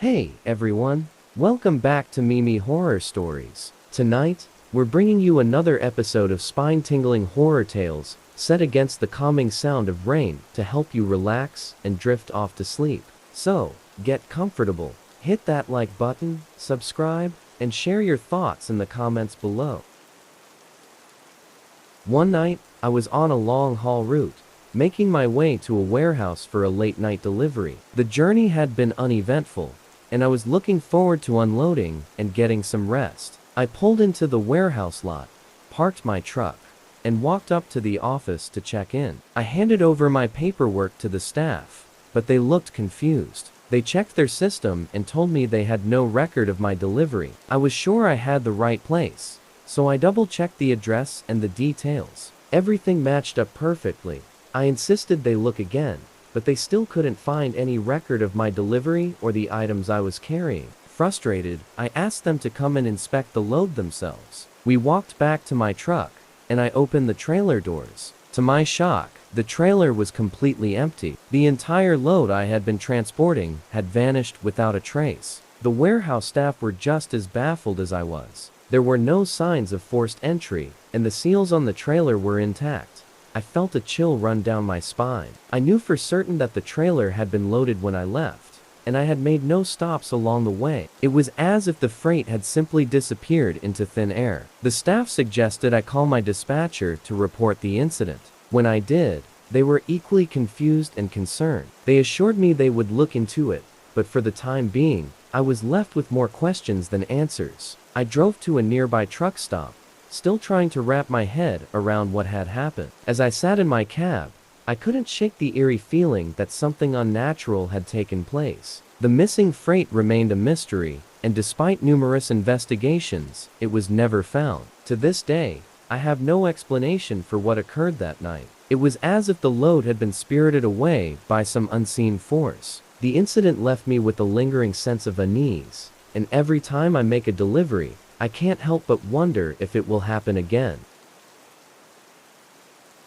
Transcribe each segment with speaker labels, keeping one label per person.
Speaker 1: Hey everyone, welcome back to Mimi Horror Stories. Tonight, we're bringing you another episode of spine-tingling horror tales set against the calming sound of rain to help you relax and drift off to sleep. So, get comfortable, hit that like button, subscribe, and share your thoughts in the comments below. One night, I was on a long haul route, making my way to a warehouse for a late night delivery. The journey had been uneventful, and I was looking forward to unloading and getting some rest. I pulled into the warehouse lot, parked my truck, and walked up to the office to check in. I handed over my paperwork to the staff, but they looked confused. They checked their system and told me they had no record of my delivery. I was sure I had the right place, so I double-checked the address and the details. Everything matched up perfectly. I insisted they look again, but they still couldn't find any record of my delivery or the items I was carrying. Frustrated, I asked them to come and inspect the load themselves. We walked back to my truck, and I opened the trailer doors. To my shock, the trailer was completely empty. The entire load I had been transporting had vanished without a trace. The warehouse staff were just as baffled as I was. There were no signs of forced entry, and the seals on the trailer were intact. I felt a chill run down my spine. I knew for certain that the trailer had been loaded when I left, and I had made no stops along the way. It was as if the freight had simply disappeared into thin air. The staff suggested I call my dispatcher to report the incident. When I did, they were equally confused and concerned. They assured me they would look into it, but for the time being, I was left with more questions than answers. I drove to a nearby truck stop, still trying to wrap my head around what had happened. As I sat in my cab, I couldn't shake the eerie feeling that something unnatural had taken place. The missing freight remained a mystery, and despite numerous investigations, it was never found. To this day, I have no explanation for what occurred that night. It was as if the load had been spirited away by some unseen force. The incident left me with a lingering sense of unease, and every time I make a delivery, I can't help but wonder if it will happen again.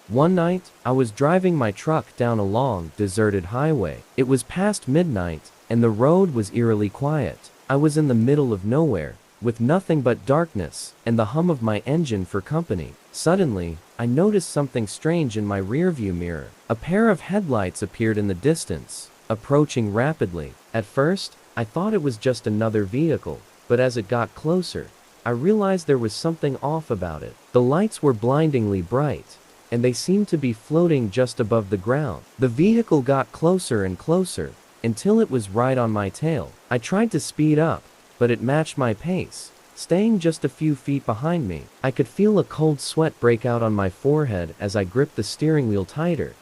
Speaker 1: One night, I was driving my truck down a long, deserted highway. It was past midnight, and the road was eerily quiet. I was in the middle of nowhere, with nothing but darkness and the hum of my engine for company. Suddenly, I noticed something strange in my rearview mirror. A pair of headlights appeared in the distance, approaching rapidly. At first, I thought it was just another vehicle, but as it got closer, I realized there was something off about it. The lights were blindingly bright, and they seemed to be floating just above the ground. The vehicle got closer and closer, until it was right on my tail. I tried to speed up, but it matched my pace, staying just a few feet behind me. I could feel a cold sweat break out on my forehead as I gripped the steering wheel tighter.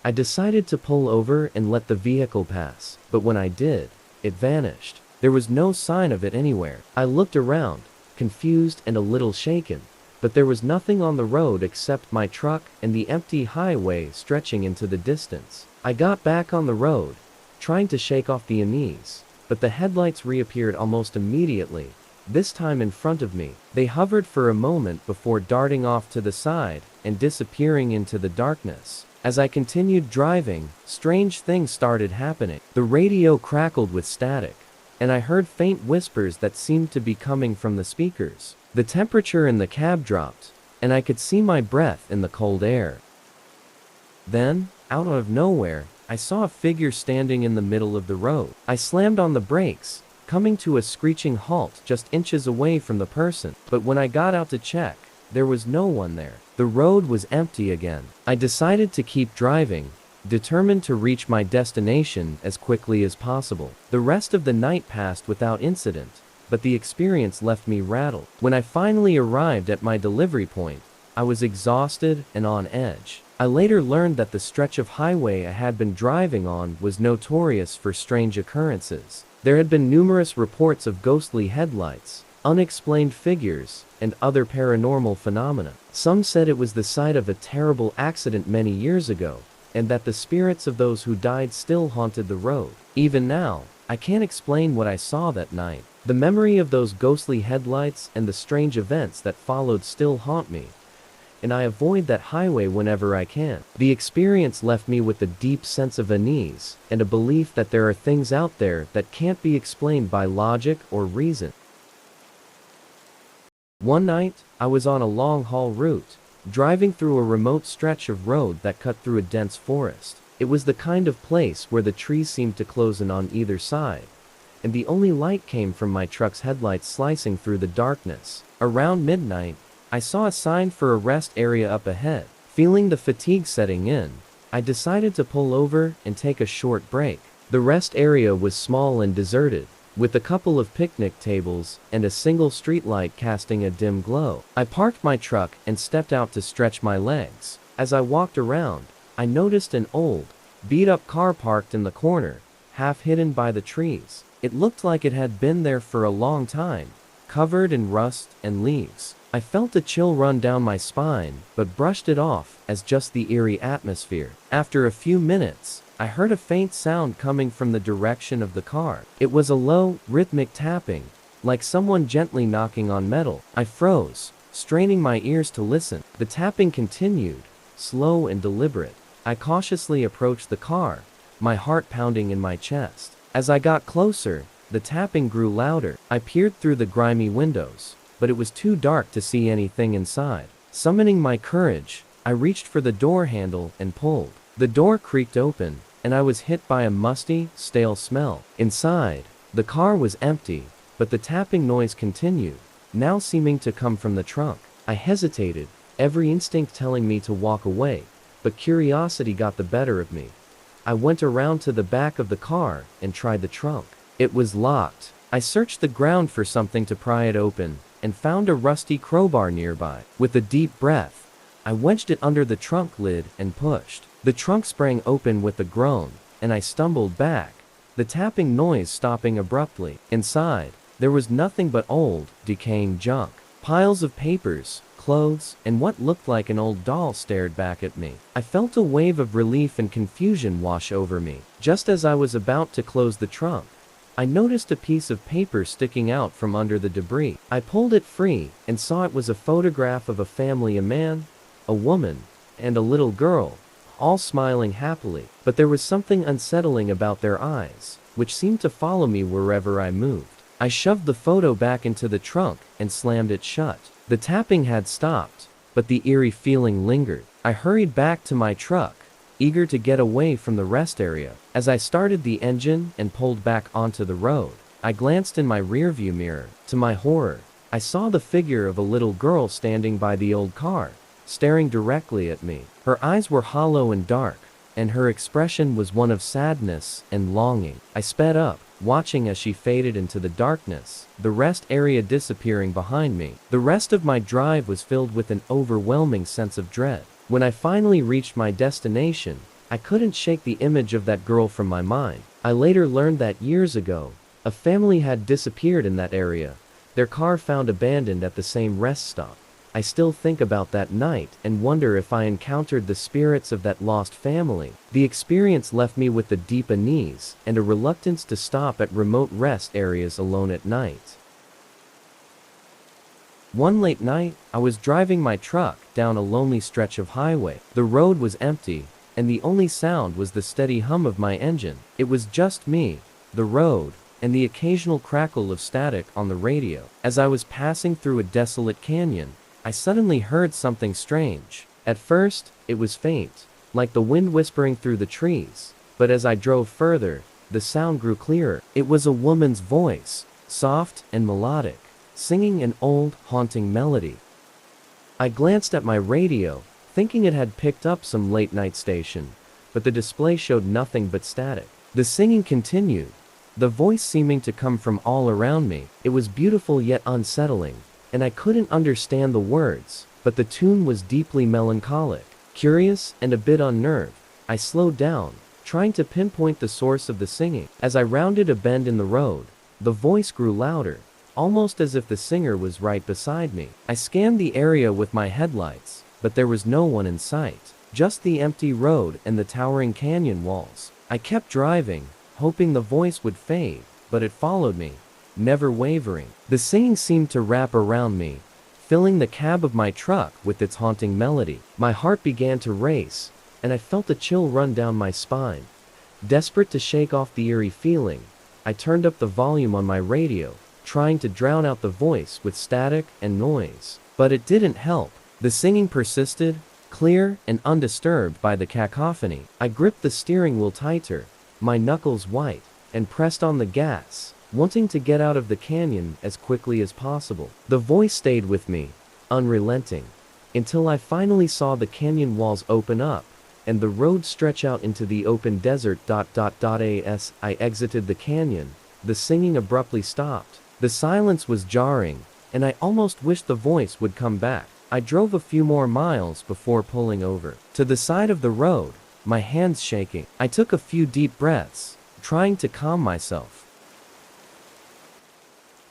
Speaker 1: I decided to pull over and let the vehicle pass, but when I did, it vanished. There was no sign of it anywhere. I looked around, confused and a little shaken, but there was nothing on the road except my truck and the empty highway stretching into the distance. I got back on the road, trying to shake off the unease, but the headlights reappeared almost immediately, this time in front of me. They hovered for a moment before darting off to the side and disappearing into the darkness. As I continued driving, strange things started happening. The radio crackled with static, and I heard faint whispers that seemed to be coming from the speakers. The temperature in the cab dropped, and I could see my breath in the cold air. Then, out of nowhere, I saw a figure standing in the middle of the road. I slammed on the brakes, coming to a screeching halt just inches away from the person. But when I got out to check, there was no one there. The road was empty again. I decided to keep driving, determined to reach my destination as quickly as possible. The rest of the night passed without incident, but the experience left me rattled. When I finally arrived at my delivery point, I was exhausted and on edge. I later learned that the stretch of highway I had been driving on was notorious for strange occurrences. There had been numerous reports of ghostly headlights, unexplained figures, and other paranormal phenomena. Some said it was the site of a terrible accident many years ago, and that the spirits of those who died still haunted the road. Even now, I can't explain what I saw that night. The memory of those ghostly headlights and the strange events that followed still haunt me, and I avoid that highway whenever I can. The experience left me with a deep sense of unease, and a belief that there are things out there that can't be explained by logic or reason. One night, I was on a long-haul route, driving through a remote stretch of road that cut through a dense forest. It was the kind of place where the trees seemed to close in on either side, and the only light came from my truck's headlights slicing through the darkness. Around midnight, I saw a sign for a rest area up ahead. Feeling the fatigue setting in, I decided to pull over and take a short break. The rest area was small and deserted, with a couple of picnic tables and a single streetlight casting a dim glow. I parked my truck and stepped out to stretch my legs. As I walked around, I noticed an old, beat-up car parked in the corner, half hidden by the trees. It looked like it had been there for a long time, covered in rust and leaves. I felt a chill run down my spine, but brushed it off as just the eerie atmosphere. After a few minutes, I heard a faint sound coming from the direction of the car. It was a low, rhythmic tapping, like someone gently knocking on metal. I froze, straining my ears to listen. The tapping continued, slow and deliberate. I cautiously approached the car, my heart pounding in my chest. As I got closer, the tapping grew louder. I peered through the grimy windows, but it was too dark to see anything inside. Summoning my courage, I reached for the door handle and pulled. The door creaked open, and I was hit by a musty, stale smell. Inside, the car was empty, but the tapping noise continued, now seeming to come from the trunk. I hesitated, every instinct telling me to walk away, but curiosity got the better of me. I went around to the back of the car and tried the trunk. It was locked. I searched the ground for something to pry it open, and found a rusty crowbar nearby. With a deep breath, I wedged it under the trunk lid and pushed. The trunk sprang open with a groan, and I stumbled back, the tapping noise stopping abruptly. Inside, there was nothing but old, decaying junk. Piles of papers, clothes, and what looked like an old doll stared back at me. I felt a wave of relief and confusion wash over me. Just as I was about to close the trunk, I noticed a piece of paper sticking out from under the debris. I pulled it free and saw it was a photograph of a family, a man, a woman, and a little girl, all smiling happily. But there was something unsettling about their eyes, which seemed to follow me wherever I moved. I shoved the photo back into the trunk and slammed it shut. The tapping had stopped, but the eerie feeling lingered. I hurried back to my truck, eager to get away from the rest area. As I started the engine and pulled back onto the road, I glanced in my rearview mirror. To my horror, I saw the figure of a little girl standing by the old car, staring directly at me. Her eyes were hollow and dark, and her expression was one of sadness and longing. I sped up, watching as she faded into the darkness, the rest area disappearing behind me. The rest of my drive was filled with an overwhelming sense of dread. When I finally reached my destination, I couldn't shake the image of that girl from my mind. I later learned that years ago, a family had disappeared in that area, their car found abandoned at the same rest stop. I still think about that night and wonder if I encountered the spirits of that lost family. The experience left me with a deep unease and a reluctance to stop at remote rest areas alone at night. One late night, I was driving my truck down a lonely stretch of highway. The road was empty, and the only sound was the steady hum of my engine. It was just me, the road, and the occasional crackle of static on the radio. As I was passing through a desolate canyon, I suddenly heard something strange. At first, it was faint, like the wind whispering through the trees, but as I drove further, the sound grew clearer. It was a woman's voice, soft and melodic, singing an old, haunting melody. I glanced at my radio, thinking it had picked up some late-night station, but the display showed nothing but static. The singing continued, the voice seeming to come from all around me. It was beautiful yet unsettling, and I couldn't understand the words, but the tune was deeply melancholic. Curious and a bit unnerved, I slowed down, trying to pinpoint the source of the singing. As I rounded a bend in the road, the voice grew louder, almost as if the singer was right beside me. I scanned the area with my headlights, but there was no one in sight, just the empty road and the towering canyon walls. I kept driving, hoping the voice would fade, but it followed me, never wavering. The singing seemed to wrap around me, filling the cab of my truck with its haunting melody. My heart began to race, and I felt a chill run down my spine. Desperate to shake off the eerie feeling, I turned up the volume on my radio, trying to drown out the voice with static and noise. But it didn't help. The singing persisted, clear and undisturbed by the cacophony. I gripped the steering wheel tighter, my knuckles white, and pressed on the gas, wanting to get out of the canyon as quickly as possible. The voice stayed with me, unrelenting, until I finally saw the canyon walls open up, and the road stretch out into the open desert. As I exited the canyon, the singing abruptly stopped. The silence was jarring, and I almost wished the voice would come back. I drove a few more miles before pulling over to the side of the road, my hands shaking. I took a few deep breaths, trying to calm myself.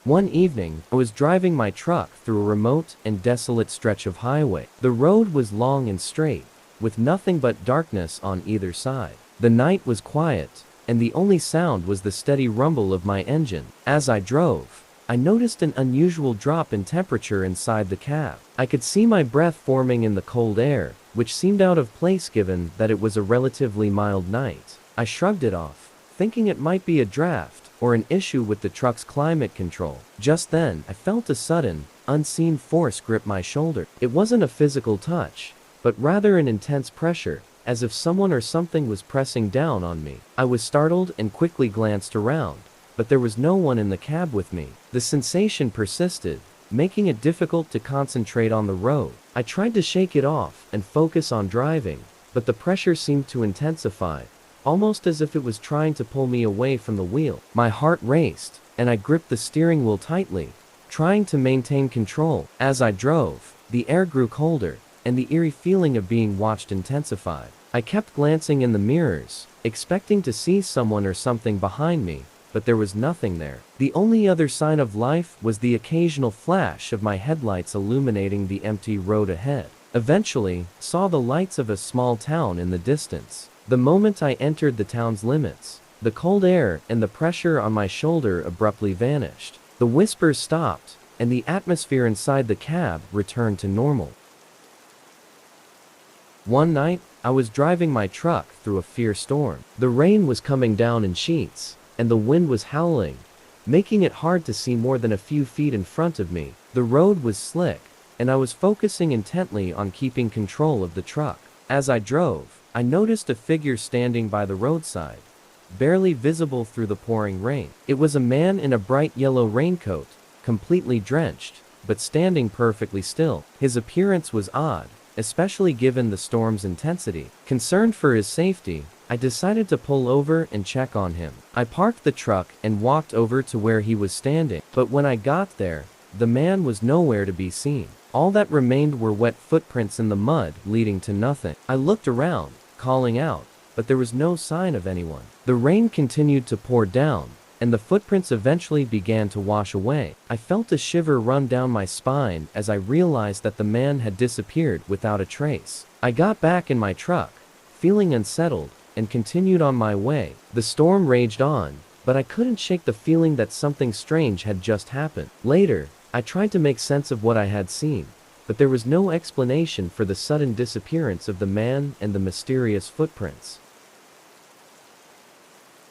Speaker 1: One evening, I was driving my truck through a remote and desolate stretch of highway. The road was long and straight, with nothing but darkness on either side. The night was quiet, and the only sound was the steady rumble of my engine. As I drove, I noticed an unusual drop in temperature inside the cab. I could see my breath forming in the cold air, which seemed out of place given that it was a relatively mild night. I shrugged it off, thinking it might be a draft or an issue with the truck's climate control. Just then, I felt a sudden, unseen force grip my shoulder. It wasn't a physical touch, but rather an intense pressure, as if someone or something was pressing down on me. I was startled and quickly glanced around, but there was no one in the cab with me. The sensation persisted, making it difficult to concentrate on the road. I tried to shake it off and focus on driving, but the pressure seemed to intensify, almost as if it was trying to pull me away from the wheel. My heart raced, and I gripped the steering wheel tightly, trying to maintain control. As I drove, the air grew colder, and the eerie feeling of being watched intensified. I kept glancing in the mirrors, expecting to see someone or something behind me, but there was nothing there. The only other sign of life was the occasional flash of my headlights illuminating the empty road ahead. Eventually, saw the lights of a small town in the distance. The moment I entered the town's limits, the cold air and the pressure on my shoulder abruptly vanished. The whispers stopped, and the atmosphere inside the cab returned to normal. One night, I was driving my truck through a fierce storm. The rain was coming down in sheets, and the wind was howling, making it hard to see more than a few feet in front of me. The road was slick, and I was focusing intently on keeping control of the truck. As I drove, I noticed a figure standing by the roadside, barely visible through the pouring rain. It was a man in a bright yellow raincoat, completely drenched, but standing perfectly still. His appearance was odd, especially given the storm's intensity. Concerned for his safety, I decided to pull over and check on him. I parked the truck and walked over to where he was standing, but when I got there, the man was nowhere to be seen. All that remained were wet footprints in the mud leading to nothing. I looked around, calling out, but there was no sign of anyone. The rain continued to pour down, and the footprints eventually began to wash away. I felt a shiver run down my spine as I realized that the man had disappeared without a trace. I got back in my truck, feeling unsettled, and continued on my way. The storm raged on, but I couldn't shake the feeling that something strange had just happened. Later, I tried to make sense of what I had seen, but there was no explanation for the sudden disappearance of the man and the mysterious footprints.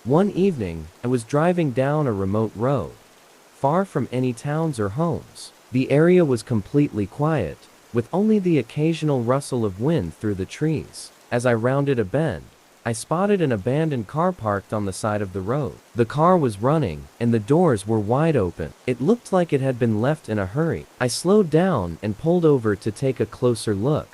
Speaker 1: One evening, I was driving down a remote road, far from any towns or homes. The area was completely quiet, with only the occasional rustle of wind through the trees. As I rounded a bend, I spotted an abandoned car parked on the side of the road. The car was running, and the doors were wide open. It looked like it had been left in a hurry. I slowed down and pulled over to take a closer look,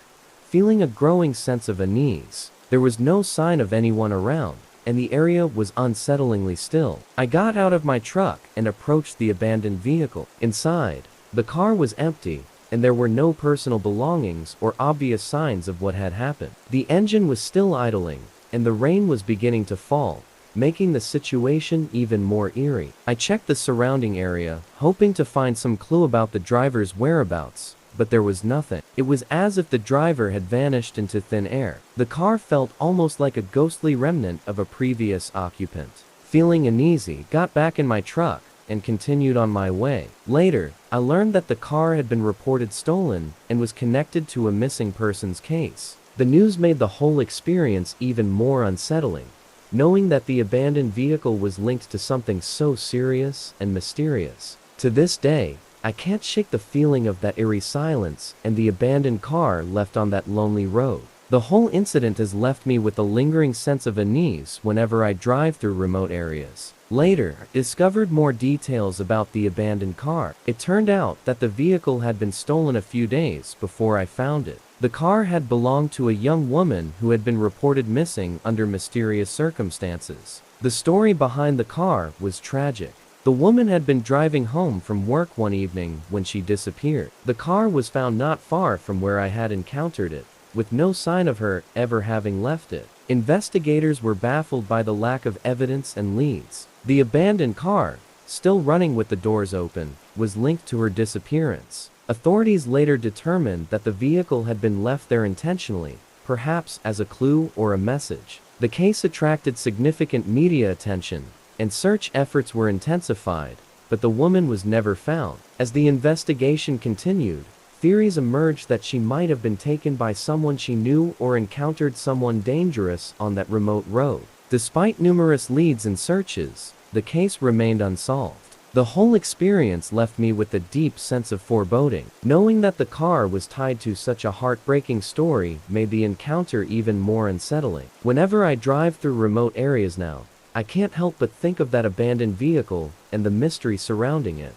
Speaker 1: feeling a growing sense of unease. There was no sign of anyone around, and the area was unsettlingly still. I got out of my truck and approached the abandoned vehicle. Inside, the car was empty, and there were no personal belongings or obvious signs of what had happened. The engine was still idling, and the rain was beginning to fall, making the situation even more eerie. I checked the surrounding area, hoping to find some clue about the driver's whereabouts, but there was nothing. It was as if the driver had vanished into thin air. The car felt almost like a ghostly remnant of a previous occupant. Feeling uneasy, got back in my truck, and continued on my way. Later, I learned that the car had been reported stolen and was connected to a missing persons case. The news made the whole experience even more unsettling, knowing that the abandoned vehicle was linked to something so serious and mysterious. To this day, I can't shake the feeling of that eerie silence and the abandoned car left on that lonely road. The whole incident has left me with a lingering sense of unease whenever I drive through remote areas. Later, I discovered more details about the abandoned car. It turned out that the vehicle had been stolen a few days before I found it. The car had belonged to a young woman who had been reported missing under mysterious circumstances. The story behind the car was tragic. The woman had been driving home from work one evening when she disappeared. The car was found not far from where I had encountered it, with no sign of her ever having left it. Investigators were baffled by the lack of evidence and leads. The abandoned car, still running with the doors open, was linked to her disappearance. Authorities later determined that the vehicle had been left there intentionally, perhaps as a clue or a message. The case attracted significant media attention, and search efforts were intensified, but the woman was never found. As the investigation continued, theories emerged that she might have been taken by someone she knew or encountered someone dangerous on that remote road. Despite numerous leads and searches, the case remained unsolved. The whole experience left me with a deep sense of foreboding. Knowing that the car was tied to such a heartbreaking story made the encounter even more unsettling. Whenever I drive through remote areas now, I can't help but think of that abandoned vehicle and the mystery surrounding it.